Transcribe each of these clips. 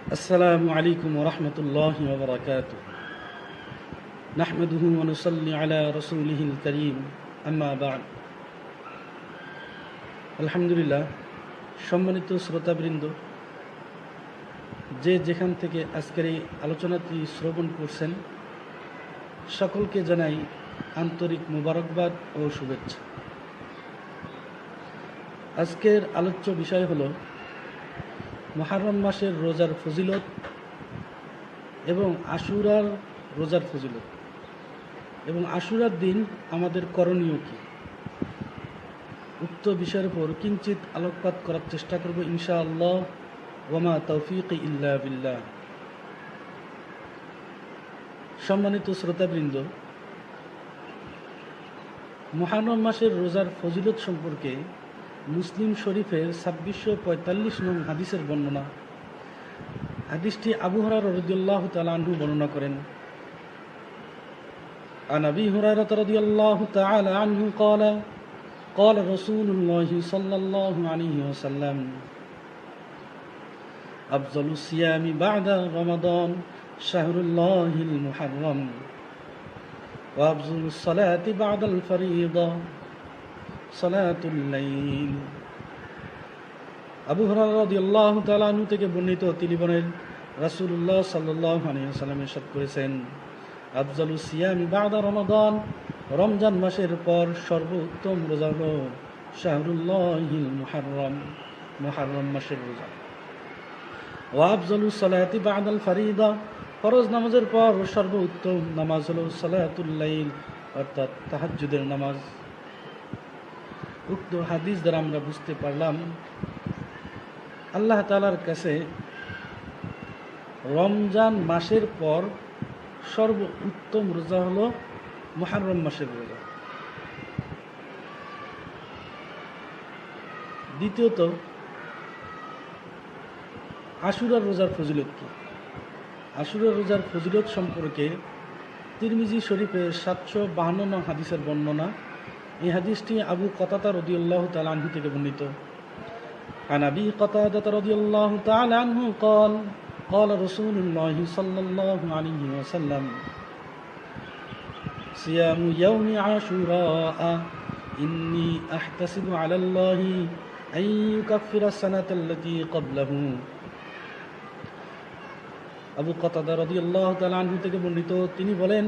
السلام عليكم ورحمة الله وبركاته نحمده ونصلي على رسوله الكريم أما بعد আলহামদুলিল্লাহ। সম্মানিত শ্রোতাবৃন্দ, যে যেখান থেকে আজকের এই আলোচনাটি শ্রবণ করছেন সকলকে জানাই আন্তরিক মোবারকবাদ ও শুভেচ্ছা। আজকের আলোচ্য বিষয় হলো মুহররম মাসের রোজার ফজিলত এবং আশুরার রোজার ফজিলত এবং আশুরার দিন আমাদের করণীয় কী, উক্ত বিষয়ের উপর কিঞ্চিত আলোকপাত করার চেষ্টা করব ইনশাআল্লাহ। ওয়ামা তৌফিক ইল্লা বিল্লাহ। সম্মানিত শ্রোতাবৃন্দ, মুহররম মাসের রোজার ফজিলত সম্পর্কে মুসলিম শরীফের 2645 নং হাদিসের বর্ণনা। হাদিসটি আবু হুরায়রা রাদিয়াল্লাহু তাআলা আনহু বর্ণনা করেন। আন আবি হুরায়রা রাদিয়াল্লাহু তাআলা আনহু قال قال رسول الله صلى الله عليه وسلم أفضل الصيام بعد رمضان شهر الله المحرم وأفضل الصلاة بعد الفريضة صلاة الليل। আবু হুরায়রা রাদিয়াল্লাহু তাআলা আনহু থেকে বর্ণিত, তিনি বলেন রাসূলুল্লাহ সাল্লাল্লাহু আলাইহি ওয়াসাল্লাম ইরশাদ করেছেন, আফজালুস সিয়ামি বা'দা রমাদান, রমজান মাসের পর সর্বোত্তম রোজা হলো শাহরুল্লাহিল মুহররম, মুহররম মাসের রোজা। ওয়া আফজালুস সালাতি বা'দাল ফারিদা, ফরজ নামাজের পর সর্বোত্তম নামাজ হলো সালাতুল লাইল, অর্থাৎ তাহাজ্জুদের নামাজ। উক্ত হাদিস দ্বারা আমরা বুঝতে পারলাম আল্লাহ তাআলার কাছে রমজান মাসের পর সর্বোত্তম রোজা হলো মুহররম মাসের রোজা। দ্বিতীয়ত, আশুরার রোজার ফজিলত কি? আশুরার রোজার ফজিলত সম্পর্কে তিরমিজি শরীফে 752 নং হাদিসের বর্ণনা। এই হাদিসটি আবু কতাদা রাদিয়াল্লাহু তাআলা আনহু থেকে বর্ণিত। আন আবি কতাদা রাদিয়াল্লাহু তাআলা আনহু قال قال رسول الله صلى الله عليه وسلم صيام يوم عاشوراء إني أحتسب على الله أن يكفر السنة التي قبله। আবু কতাদা রাদিয়াল্লাহু তাআলা আনহু থেকে বর্ণিত, তিনি বলেন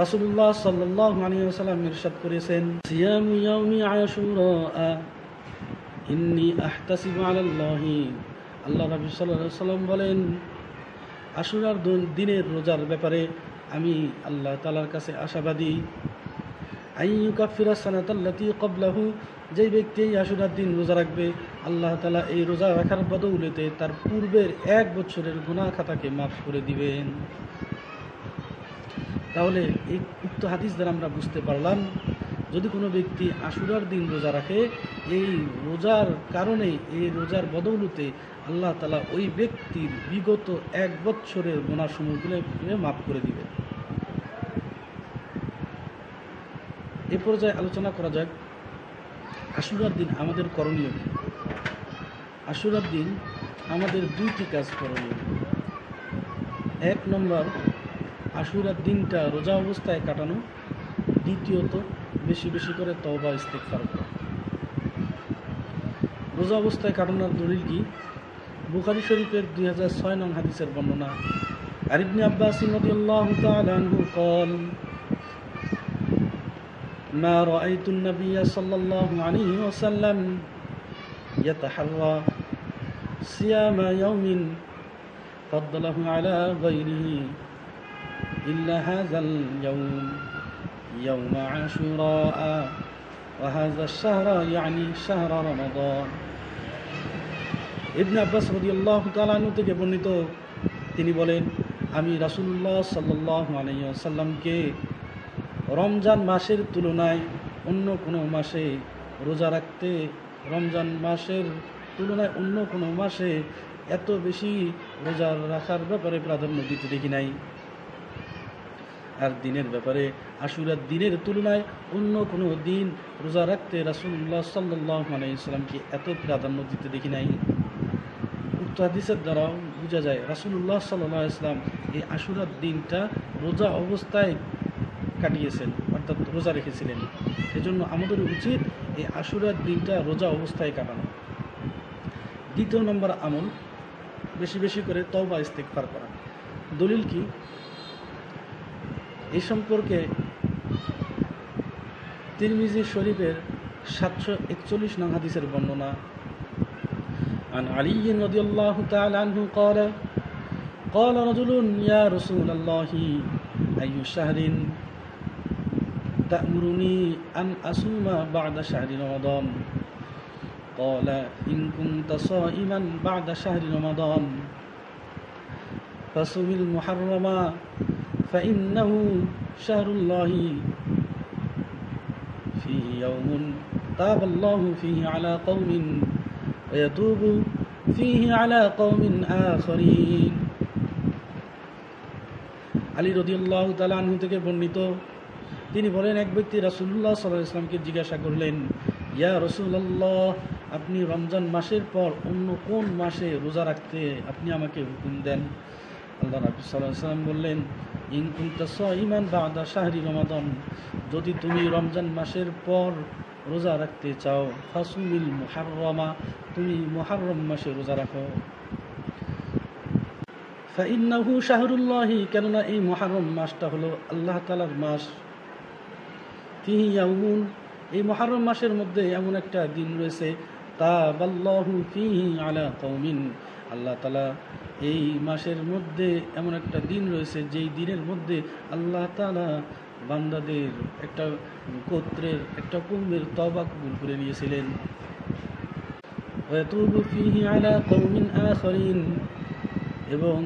রাসূলুল্লাহ সাল্লাল্লাহু আলাইহি ওয়াসাল্লাম ইরশাদ করেছেন, সিয়ামু ইয়াউমি আশুরা ইন্নী আহতাসিবু আলাল্লাহি। আল্লাহ নবী সাল্লাল্লাহু আলাইহি ওয়াসাল্লাম বলেন, আশুরার দিনের রোজার ব্যাপারে আমি আল্লাহ তাআলার কাছে আশাবাদী। আইয়ুকাফিরাস সানাতাল্লাতী ক্বাবলাহু, যেই ব্যক্তি আশুরার দিন রোজা রাখবে আল্লাহ তাআলা এই রোজা রাখার বদৌলতে তার পূর্বের 1 বছরের গুনাহ খাতাকে মাফ করে দিবেন। তাহলে এই উক্ত হাদিস দ্বারা আমরা বুঝতে পারলাম, যদি কোনো ব্যক্তি আশুরার দিন রোজা রাখে, এই রোজার কারণে, এই রোজার বদৌলতে আল্লাহ তাআলা ওই ব্যক্তির বিগত 1 বছরের গুনাহসমূহগুলো মাফ করে দিবেন। এ পর্যায়ে আলোচনা করা যাক আশুরার দিন আমাদের করণীয় কি। আশুরার দিন আমাদের 2টি কাজ করণীয়। 1 নম্বর, আশুরার দিনটা রোজা অবস্থায় কাটানো। দ্বিতীয়ত, বেশি বেশি করে তওবা ইস্তিগফার করা। রোজা অবস্থায় কাটানোর দলিল কি? বুখারী শরীফের 2006 নং হাদিসের বর্ণনা। আর ইবনে আব্বাস রাদিয়াল্লাহু তাআলা আনহু قال ما رأيت النبي صلى الله عليه وسلم يتحرى صيام يوم فضله على غيره إلا هذا اليوم يوم عاشوراء وهذا الشهر يعني شهر رمضان। ইবনে আব্বাস রাদিয়াল্লাহু তাআলা আনহু থেকে বর্ণিত, তিনি বলেন, আমি রাসূলুল্লাহ সাল্লাল্লাহু আলাইহি ওয়াসাল্লামকে রমজান মাসের তুলনায় অন্য কোনো মাসে রোজা রাখতে, রমজান মাসের তুলনায় অন্য কোনো মাসে এত বেশি রোজা রাখার ব্যাপারে প্রাধান্য দিতে দেখি নাই। আর দিনের ব্যাপারে আশুরার দিনের তুলনায় অন্য কোনো দিন রোজা রাখতে রাসূলুল্লাহ সাল্লাল্লাহু আলাইহি ওয়াসাল্লামকে এত প্রাধান্য দিতে দেখি নাই। উক্ত হাদিসের দ্বারাও বোঝা যায় রাসূলুল্লাহ সাল্লাল্লাহু আলাইহি ওয়াসাল্লাম এই আশুরার দিনটা রোজা অবস্থায় কাটিয়েছেন, অর্থাৎ রোজা রেখেছিলেন। এজন্য আমাদের উচিত এই আশুরার দিনটা রোজা অবস্থায় কাটানো। দ্বিতীয় নম্বর আমল, বেশি বেশি করে তওবা ইস্তিগফার করা। দলিল কি? এই সম্পর্কে তিরমিজি শরীফের 741 নং হাদিসের বর্ণনা। عن علي رضي الله تعالى عنه قال قال رجل يا رسول الله أي شهر تأمرني أن أصوم بعد شهر رمضان قال إن كنت صائما بعد شهر رمضان فصم المحرم فإنه شهر الله فيه يوم تاب الله فيه على قوم ويتوب فيه على قوم آخرين। আলী রাদিয়াল্লাহু তাআলা আনহু থেকে বর্ণিত, তিনি বলেন, এক ব্যক্তি রাসূলুল্লাহ সাল্লাল্লাহু আলাইহি ওয়াসাল্লামকে জিজ্ঞাসা করলেন, ইয়া রাসূলুল্লাহ, আপনি রমজান মাসের পর অন্য কোন মাসে রোজা রাখতে আপনি আমাকে হুকুম দেন? আল্লাহ রাব্বি সাল্লাল্লাহু আলাইহি ওয়াসাল্লাম বললেন, ইন কুনতা সাইমান বা'দা শাহরি রমাদান, যদি তুমি রমজান মাসের পর রোজা রাখতে চাও, ফাসুমিল মুহাররমা, তুমি মুহাররম মাসে রোজা রাখো। ফাইন্নাহু শাহরুল্লাহি, কেননা এই মুহাররম মাসটা হলো আল্লাহ তাআলার মাস। ফিহি ইয়াউমুন, এই মুহাররম মাসের মধ্যে এমন একটা দিন রয়েছে, তাবাল্লাহু ফিহি আলা কওমিন, আল্লাহ তাআলা এই মাসের মধ্যে এমন একটা দিন রয়েছে যেই দিনের মধ্যে আল্লাহ তাআলা বান্দাদের একটা গোত্রের একটা কওমের তওবা কবুল করে নিয়েছিলেন। ওয়াতুবু ফিহি আলা কওমিন আখারিন, এবং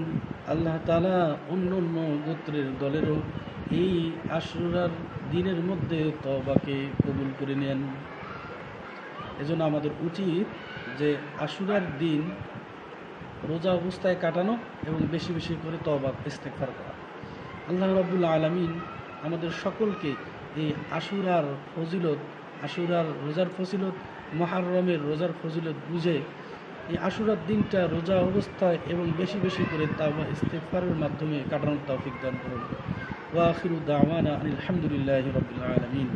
আল্লাহ তাআলা অন্য অন্য গোত্রের দলেরও এই আশুরার দিনের মধ্যে তওবাকে কবুল করে নেন। এজন্য আমাদের উচিত যে আশুরার দিন রোজা অবস্থায় কাটানো এবং বেশি বেশি করে তওবা ইস্তিগফার করা। আল্লাহ রাব্বুল আলামিন আমাদের সকলকে এই আশুরার ফজিলত, আশুরার রোজার ফজিলত, মুহররমের রোজার ফজিলত বুঝে এই আশুরার দিনটা রোজা অবস্থায় এবং বেশি বেশি করে তাওবা ইস্তিগফারের মাধ্যমে কাটানোর তৌফিক দান করুন। ওয়া আখিরু দাওয়ানা আলহামদুলিল্লাহি রাব্বিল আলামিন।